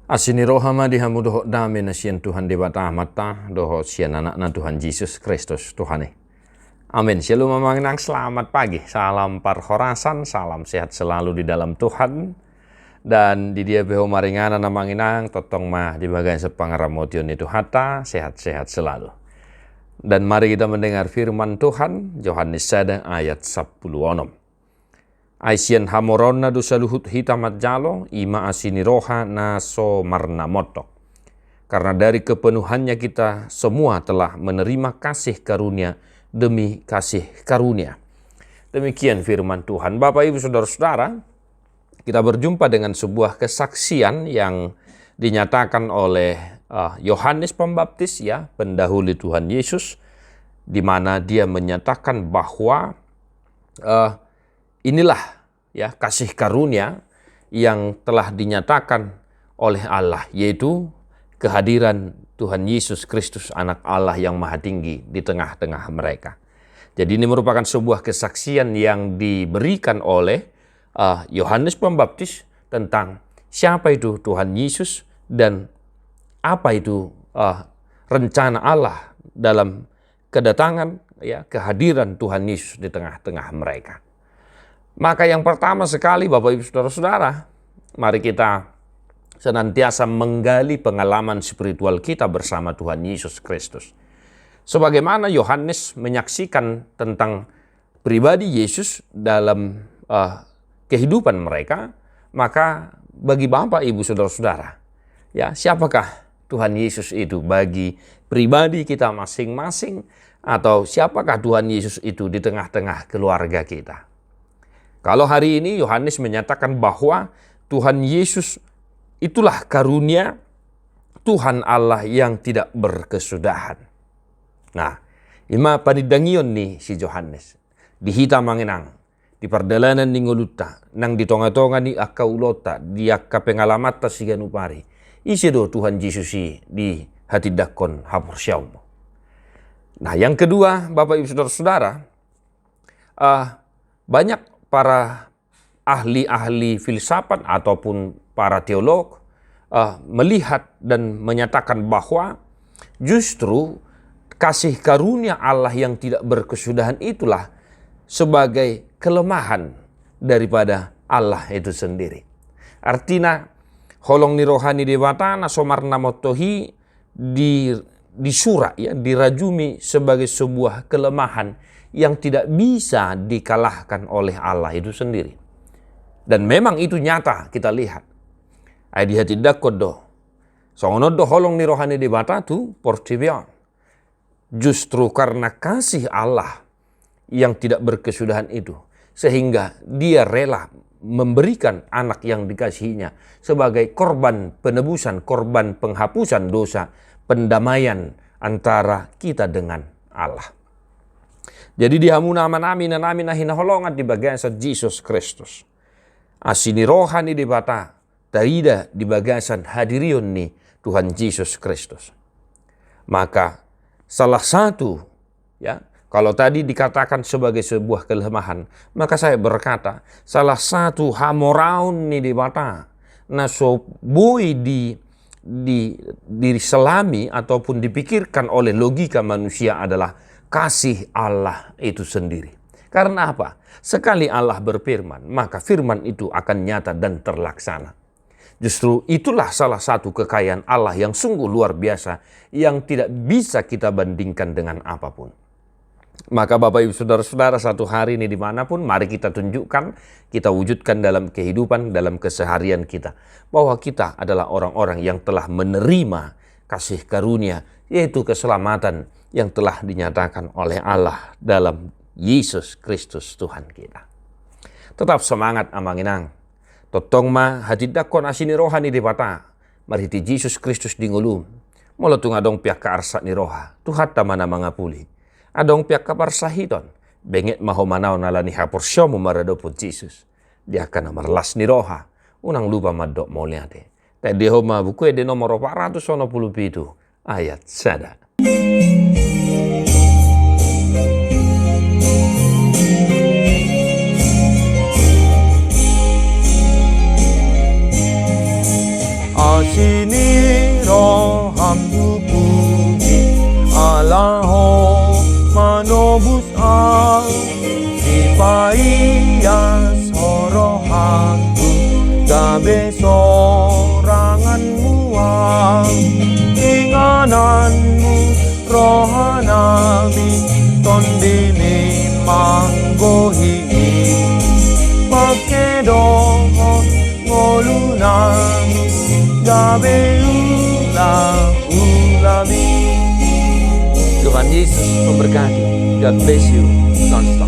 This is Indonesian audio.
Asini rohama dihamu doho dame na sian Tuhan debata mata doho sian anak na Tuhan Yesus Kristus Tuhane. Amin. Shalom mamanginang, selamat pagi. Salam parhorasan, salam sehat selalu di dalam Tuhan. Dan di dia beho maringana na manginang totong mah di bagian sepangaramotion itu hata sehat-sehat selalu. Dan mari kita mendengar firman Tuhan Yohanes 1 ayat 10. Aisian hamorona dosa luhut hitamat jalo ima asini roha na so marna motok. Karena dari kepenuhannya kita semua telah menerima kasih karunia demi kasih karunia. Demikian firman Tuhan. Bapak Ibu Saudara-saudara, kita berjumpa dengan sebuah kesaksian yang dinyatakan oleh Yohanes Pembaptis, ya, pendahulu Tuhan Yesus, di mana dia menyatakan bahwa inilah ya kasih karunia yang telah dinyatakan oleh Allah, yaitu kehadiran Tuhan Yesus Kristus anak Allah yang maha tinggi di tengah-tengah mereka. Jadi ini merupakan sebuah kesaksian yang diberikan oleh Yohanes Pembaptis tentang siapa itu Tuhan Yesus dan apa itu rencana Allah dalam kedatangan, ya, kehadiran Tuhan Yesus di tengah-tengah mereka. Maka yang pertama sekali Bapak Ibu Saudara-saudara, mari kita senantiasa menggali pengalaman spiritual kita bersama Tuhan Yesus Kristus. Sebagaimana Yohanes menyaksikan tentang pribadi Yesus dalam kehidupan mereka, maka bagi Bapak Ibu Saudara-saudara, ya, siapakah Tuhan Yesus itu bagi pribadi kita masing-masing, atau siapakah Tuhan Yesus itu di tengah-tengah keluarga kita? Kalau hari ini Yohanes menyatakan bahwa Tuhan Yesus itulah karunia Tuhan Allah yang tidak berkesudahan. Nah, ima panidangion ni si Yohanes. Dihita manginang, di perdalanan ni nguluta, nang di tonga-tonga ni akaulota, di akka pengalamata si ganupari. Isi do Tuhan Yesus di hati dakon hapur syaumu. Nah, yang kedua, Bapak Ibu Saudara-saudara, banyak para ahli-ahli filsafat ataupun para teolog melihat dan menyatakan bahwa justru kasih karunia Allah yang tidak berkesudahan itulah sebagai kelemahan daripada Allah itu sendiri. Artinya, holong ni rohani dewata na somarna motohi disura, ya, dirajumi sebagai sebuah kelemahan yang tidak bisa dikalahkan oleh Allah itu sendiri. Dan memang itu nyata kita lihat. Ai di hati dakodo. Songonodo holong ni rohani di bata tu portibion. Justru karena kasih Allah yang tidak berkesudahan itu, sehingga dia rela memberikan anak yang dikasihinya sebagai korban penebusan, korban penghapusan dosa, pendamaian antara kita dengan Allah. Jadi dihamuna manami na namin na hinaholongan di bagian sa Jesus Kristus. Asini rohani di bata, tarida di bagian hadirion ni Tuhan Yesus Kristus. Maka salah satu, ya, kalau tadi dikatakan sebagai sebuah kelemahan, maka saya berkata salah satu hamoraun ni di bata na so boy diselami ataupun dipikirkan oleh logika manusia adalah kasih Allah itu sendiri. Karena apa? Sekali Allah berfirman, maka firman itu akan nyata dan terlaksana. Justru itulah salah satu kekayaan Allah yang sungguh luar biasa, yang tidak bisa kita bandingkan dengan apapun. Maka Bapak Ibu Saudara-saudara, satu hari ini dimanapun, mari kita tunjukkan, kita wujudkan dalam kehidupan, dalam keseharian kita, bahwa kita adalah orang-orang yang telah menerima kasih karunia, yaitu keselamatan yang telah dinyatakan oleh Allah dalam Yesus Kristus Tuhan kita. Tetap semangat amanginang. Totong ma hatidakon asini rohani di bata. Mariti Yesus Kristus di ngulum. Molotung adong pihak kaarsa ni roha. Tuhata mana mangapuli. Adong pihak kaparsahiton. Benget mahomanaw nalani hapor syomu maradopod Yesus. Dia akan marlas ni roha. Unang lupa madok moliate. Tadi homa buku de nomor 497 ayat 1. Asini nobus ang ipaias horohanku gabe soranganmu ang ingananmu rohanami tondimi manggohi pakedongo ngolunami gabe ulami. Tuhan Yesus memberkati. God bless you. Don't stop.